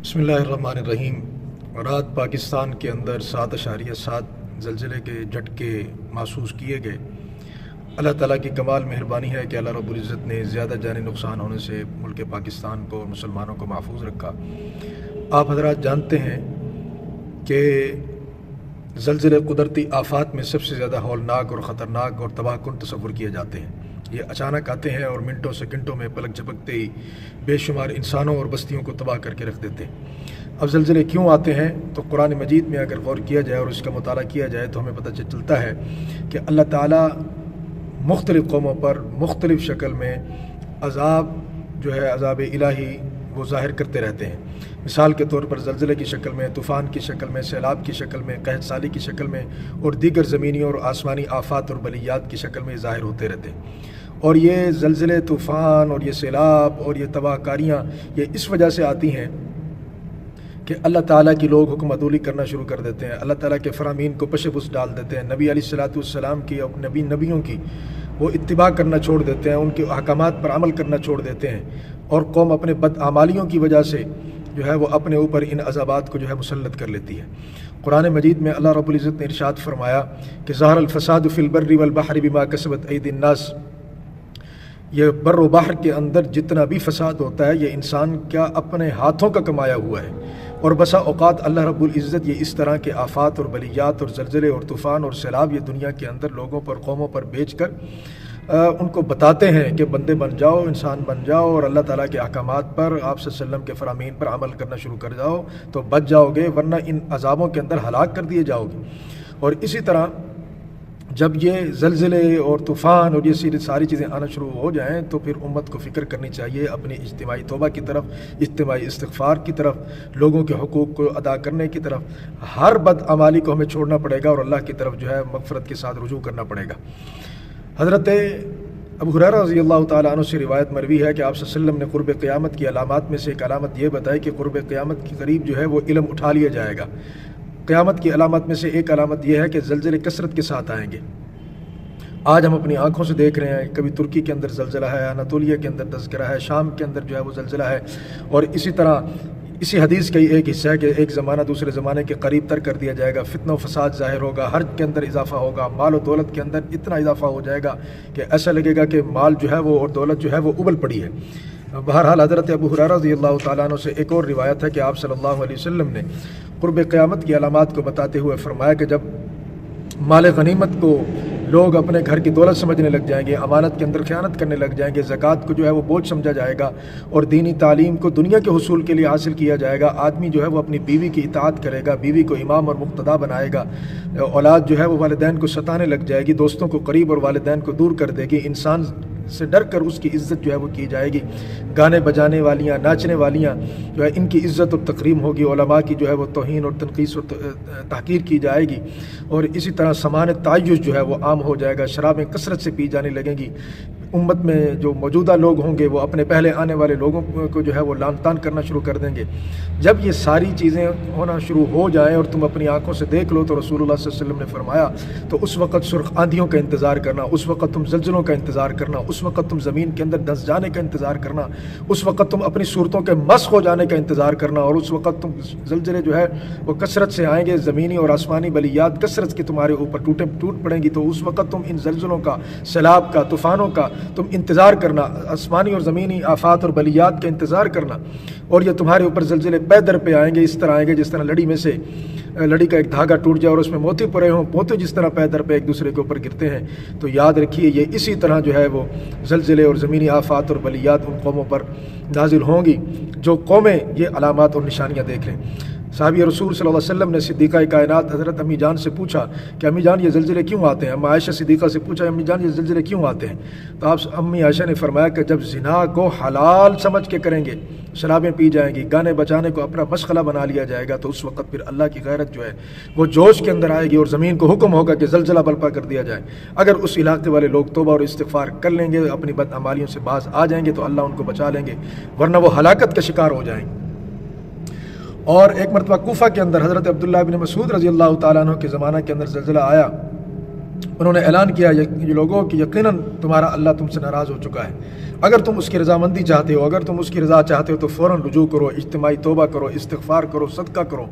بسم اللہ الرحمن الرحیم۔ رات پاکستان کے اندر 7.7 زلزلے کے جھٹکے محسوس کیے گئے۔ اللہ تعالیٰ کی کمال مہربانی ہے کہ اللہ رب العزت نے زیادہ جانی نقصان ہونے سے ملک پاکستان کو اور مسلمانوں کو محفوظ رکھا۔ آپ حضرات جانتے ہیں کہ زلزلے قدرتی آفات میں سب سے زیادہ ہولناک اور خطرناک اور تباہ کن تصور کیے جاتے ہیں۔ یہ اچانک آتے ہیں اور منٹوں سیکنڈوں میں پلک جھپکتے ہی بے شمار انسانوں اور بستیوں کو تباہ کر کے رکھ دیتے ہیں۔ اب زلزلے کیوں آتے ہیں تو قرآن مجید میں اگر غور کیا جائے اور اس کا مطالعہ کیا جائے تو ہمیں پتہ چلتا ہے کہ اللہ تعالیٰ مختلف قوموں پر مختلف شکل میں عذاب عذاب الہی وہ ظاہر کرتے رہتے ہیں۔ مثال کے طور پر زلزلے کی شکل میں، طوفان کی شکل میں، سیلاب کی شکل میں، قحط سالی کی شکل میں اور دیگر زمینی اور آسمانی آفات اور بلیات کی شکل میں ظاہر ہوتے رہتے ہیں۔ اور یہ زلزلے، طوفان اور یہ سیلاب اور یہ تباہ کاریاں یہ اس وجہ سے آتی ہیں کہ اللہ تعالیٰ کی لوگ حکم عدولی کرنا شروع کر دیتے ہیں، اللہ تعالیٰ کے فرامین کو پش پس ڈال دیتے ہیں، نبی علیہ الصلاۃ والسلام کی اور نبیوں کی وہ اتباع کرنا چھوڑ دیتے ہیں، ان کے احکامات پر عمل کرنا چھوڑ دیتے ہیں، اور قوم اپنے بدعمالیوں کی وجہ سے وہ اپنے اوپر ان عذابات کو مسلط کر لیتی ہے۔ قرآن مجید میں اللہ رب العزت نے ارشاد فرمایا کہ ظہر الفساد فی البر والبحر بما کسبت ایدی الناس، یہ بر و بحر کے اندر جتنا بھی فساد ہوتا ہے یہ انسان کیا اپنے ہاتھوں کا کمایا ہوا ہے، اور بسا اوقات اللہ رب العزت یہ اس طرح کے آفات اور بلیات اور زلزلے اور طوفان اور سیلاب یہ دنیا کے اندر لوگوں پر، قوموں پر بیچ کر ان کو بتاتے ہیں کہ بندے بن جاؤ، انسان بن جاؤ، اور اللہ تعالیٰ کے احکامات پر، آپ صلی اللہ علیہ وسلم کے فرامین پر عمل کرنا شروع کر جاؤ تو بچ جاؤ گے، ورنہ ان عذابوں کے اندر ہلاک کر دیے جاؤ گے۔ اور اسی طرح جب یہ زلزلے اور طوفان اور یہ ساری چیزیں آنا شروع ہو جائیں تو پھر امت کو فکر کرنی چاہیے اپنی اجتماعی توبہ کی طرف، اجتماعی استغفار کی طرف، لوگوں کے حقوق کو ادا کرنے کی طرف، ہر بدعمالی کو ہمیں چھوڑنا پڑے گا اور اللہ کی طرف مغفرت کے ساتھ رجوع کرنا پڑے گا۔ حضرت ابو ہریرہ رضی اللہ تعالیٰ عنہ سے روایت مروی ہے کہ آپ صلی اللہ علیہ وسلم نے قرب قیامت کی علامات میں سے ایک علامت یہ بتائی کہ قرب قیامت کے قریب وہ علم اٹھا لیا جائے گا۔ قیامت کی علامت میں سے ایک علامت یہ ہے کہ زلزلے کثرت کے ساتھ آئیں گے۔ آج ہم اپنی آنکھوں سے دیکھ رہے ہیں، کبھی ترکی کے اندر زلزلہ ہے، اناطولیہ کے اندر تذکرہ ہے، شام کے اندر وہ زلزلہ ہے، اور اسی طرح اسی حدیث کا ایک حصہ ہے کہ ایک زمانہ دوسرے زمانے کے قریب تر کر دیا جائے گا، فتنہ و فساد ظاہر ہوگا، حرج کے اندر اضافہ ہوگا، مال و دولت کے اندر اتنا اضافہ ہو جائے گا کہ ایسا لگے گا کہ مال وہ اور دولت وہ ابل پڑی ہے۔ بہرحال حضرت ابو ہریرہ رضی اللہ تعالیٰ عنہ سے ایک اور روایت ہے کہ آپ صلی اللہ علیہ وسلم نے قرب قیامت کی علامات کو بتاتے ہوئے فرمایا کہ جب مال غنیمت کو لوگ اپنے گھر کی دولت سمجھنے لگ جائیں گے، امانت کے اندر خیانت کرنے لگ جائیں گے، زکوٰۃ کو وہ بوجھ سمجھا جائے گا، اور دینی تعلیم کو دنیا کے حصول کے لیے حاصل کیا جائے گا، آدمی وہ اپنی بیوی کی اطاعت کرے گا، بیوی کو امام اور مقتدا بنائے گا، اولاد وہ والدین کو ستانے لگ جائے گی، دوستوں کو قریب اور والدین کو دور کر دے گی، انسان سے ڈر کر اس کی عزت وہ کی جائے گی، گانے بجانے والیاں، ناچنے والیاں ان کی عزت اور تکریم ہوگی، علماء کی وہ توہین اور تنقیص اور تحقیر کی جائے گی، اور اسی طرح سامان تعیش وہ عام ہو جائے گا، شرابیں کثرت سے پی جانے لگیں گی، امت میں جو موجودہ لوگ ہوں گے وہ اپنے پہلے آنے والے لوگوں کو وہ لعن طعن کرنا شروع کر دیں گے۔ جب یہ ساری چیزیں ہونا شروع ہو جائیں اور تم اپنی آنکھوں سے دیکھ لو تو رسول اللہ صلی اللہ علیہ وسلم نے فرمایا تو اس وقت سرخ آندھیوں کا انتظار کرنا، اس وقت تم زلزلوں کا انتظار کرنا، اس وقت تم زمین کے اندر دھنس جانے کا انتظار کرنا، اس وقت تم اپنی صورتوں کے مسخ ہو جانے کا انتظار کرنا، اور اس وقت تم زلزلے وہ کثرت سے آئیں گے، زمینی اور آسمانی بلیات کثرت کے تمہارے اوپر ٹوٹ پڑیں گی، تو اس وقت تم ان زلزلوں کا، سیلاب کا، طوفانوں کا تم انتظار کرنا، آسمانی اور زمینی آفات اور بلیات کا انتظار کرنا، اور یہ تمہارے اوپر زلزلے پے در پہ آئیں گے، اس طرح آئیں گے جس طرح لڑی کا ایک دھاگا ٹوٹ جائے اور اس میں موتی پڑے ہوں، موتی جس طرح پے در پہ ایک دوسرے کے اوپر گرتے ہیں۔ تو یاد رکھیے یہ اسی طرح وہ زلزلے اور زمینی آفات اور بلیات ان قوموں پر نازل ہوں گی جو قومیں یہ علامات اور نشانیاں دیکھ لیں۔ صحابی رسول صلی اللہ علیہ وسلم نے صدیقہ کائنات حضرت امی جان سے پوچھا کہ امی جان یہ زلزلے کیوں آتے ہیں؟ امی عائشہ صدیقہ سے پوچھا امی جان یہ زلزلے کیوں آتے ہیں؟ تو آپ امی عائشہ نے فرمایا کہ جب زنا کو حلال سمجھ کے کریں گے، شرابیں پی جائیں گی، گانے بجانے کو اپنا مشغلہ بنا لیا جائے گا، تو اس وقت پھر اللہ کی غیرت وہ جوش کے اندر آئے گی اور زمین کو حکم ہوگا کہ زلزلہ برپا کر دیا جائے۔ اگر اس علاقے والے لوگ توبہ اور استغفار کر لیں گے، اپنی بدعمالیوں سے باز آ جائیں گے تو اللہ ان کو بچا لیں گے، ورنہ وہ ہلاکت کا شکار ہو جائیں گے۔ اور ایک مرتبہ کوفہ کے اندر حضرت عبداللہ بن مسعود رضی اللہ تعالیٰ عنہ کے زمانہ کے اندر زلزلہ آیا، انہوں نے اعلان کیا یہ لوگوں کہ یقیناً تمہارا اللہ تم سے ناراض ہو چکا ہے، اگر تم اس کی رضامندی چاہتے ہو، اگر تم اس کی رضا چاہتے ہو تو فوراً رجوع کرو، اجتماعی توبہ کرو، استغفار کرو، صدقہ کرو۔